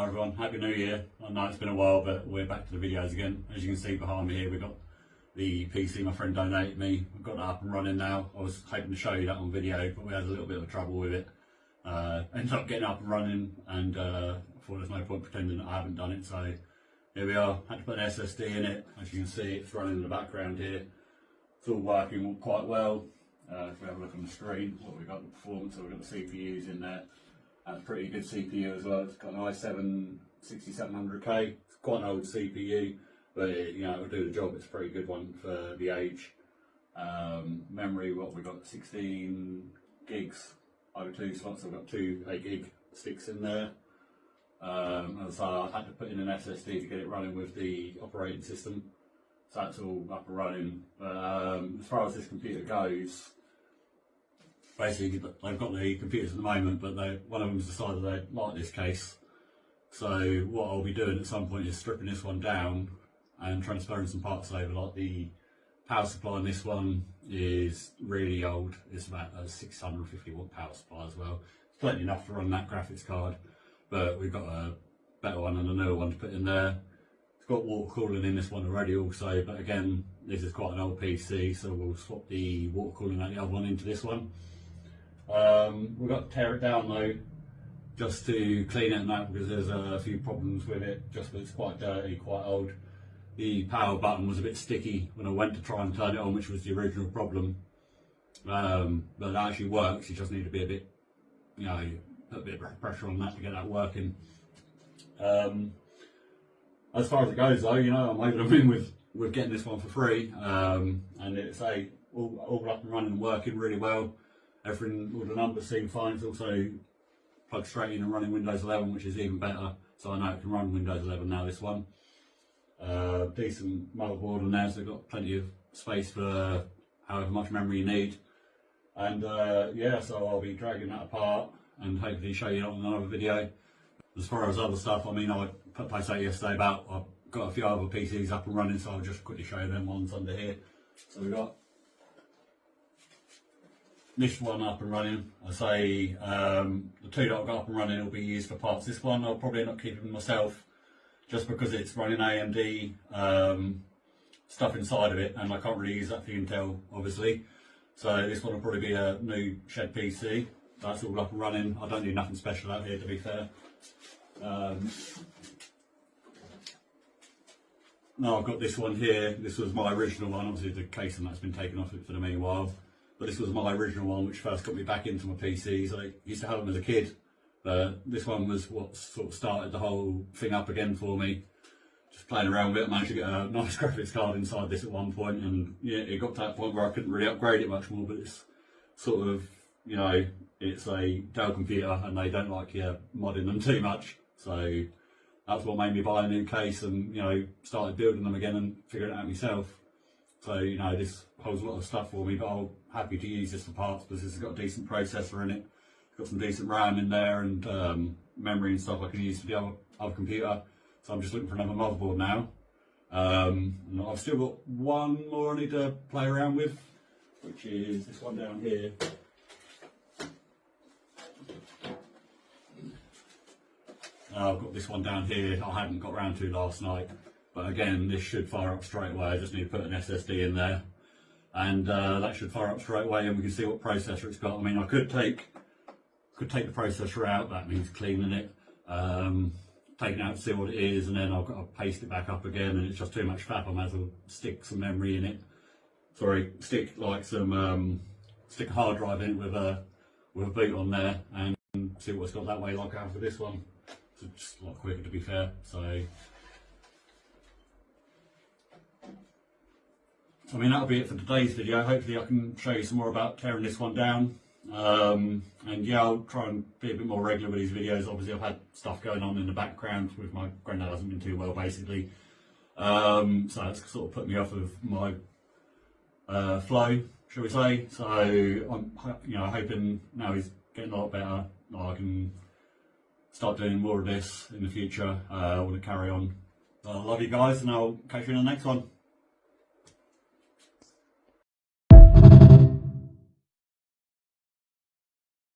Hi everyone, Happy New Year. I know it's been a while, but we're back to the videos again. As you can see behind me here, we've got the PC my friend donated me. I've got that up and running now. I was hoping to show you that on video, but we had a little bit of trouble with it. Ended up getting up and running, and I thought there's no point pretending that I haven't done it, so here we are. Had to put an SSD in it. As you can see, it's running in the background here. It's all working quite well. If we have a look on the screen, what we've got, the performance, so we've got the CPUs in there. That's a pretty good CPU as well. It's got an i7 6700K. It's quite an old CPU, but it'll do the job. It's a pretty good one for the age. Memory, what we've got, 16 gigs over 2 slots. So we've got 2 8 gig sticks in there. And so I had to put in an SSD to get it running with the operating system. So that's all up and running. As far as this computer goes, basically they've got the computers at the moment, but one of them's decided they like this case. So what I'll be doing at some point is stripping this one down and transferring some parts over. Like the power supply on this one is really old. It's about a 650 watt power supply as well. It's plenty enough to run that graphics card, but we've got a better one and a newer one to put in there. It's got water cooling in this one already also, but again, this is quite an old PC, so we'll swap the water cooling out the other one into this one. We've got to tear it down though, just to clean it and that, because there's a few problems with it, just because it's quite dirty, quite old. The power button was a bit sticky when I went to try and turn it on, which was the original problem. But it actually works. You just need to be a bit, put a bit of pressure on that to get that working. As far as it goes though, I'm over the moon with getting this one for free, and it's all up and running and working really well. Everything, all the numbers seem fine. It's also plugged straight in and running Windows 11, which is even better. So I know it can run Windows 11 now, this one. Decent motherboard on there, so they've got plenty of space for however much memory you need. And yeah, so I'll be dragging that apart and hopefully show you on another video. As far as other stuff, I put a post out yesterday about I've got a few other PCs up and running, so I'll just quickly show you them ones under here. So we've got this one up and running. I say the two that I've got up and running will be used for parts. This one I'll probably not keep myself, just because it's running AMD stuff inside of it, and I can't really use that for Intel, obviously. So this one will probably be a new shed PC. That's all up and running. I don't do nothing special out here, to be fair. Now I've got this one here. This was my original one. Obviously the casing that's been taken off it for the meanwhile. But this was my original one, which first got me back into my PCs. I used to have them as a kid. This one was what sort of started the whole thing up again for me. Just playing around with it, managed to get a nice graphics card inside this at one point, and yeah, it got to that point where I couldn't really upgrade it much more. But it's sort of, it's a Dell computer, and they don't like you modding them too much. So that's what made me buy a new case, and started building them again and figuring it out myself. So this holds a lot of stuff for me, but I'm happy to use this for parts because it's got a decent processor in it. It's got some decent RAM in there, and memory and stuff I can use for the other computer. So I'm just looking for another motherboard now. And I've still got one more I need to play around with, which is this one down here. I've got this one down here I hadn't got around to last night, but again this should fire up straight away. I just need to put an SSD in there, and that should fire up straight away, and we can see what processor it's got. I could take the processor out, that means cleaning it, taking it out to see what it is, and then I've got to paste it back up again, and it's just too much fap. I might as well stick some memory in it. Sorry, stick a hard drive in it with a boot on there, and see what it's got that way, like I have for this one. So just a lot quicker, to be fair. So that'll be it for today's video. Hopefully I can show you some more about tearing this one down. And yeah, I'll try and be a bit more regular with these videos. Obviously I've had stuff going on in the background with my granddad, hasn't been too well basically. So that's sort of put me off of my flow, shall we say. So I'm hoping now he's getting a lot better, I can start doing more of this in the future. I want to carry on. I love you guys, and I'll catch you in the next one.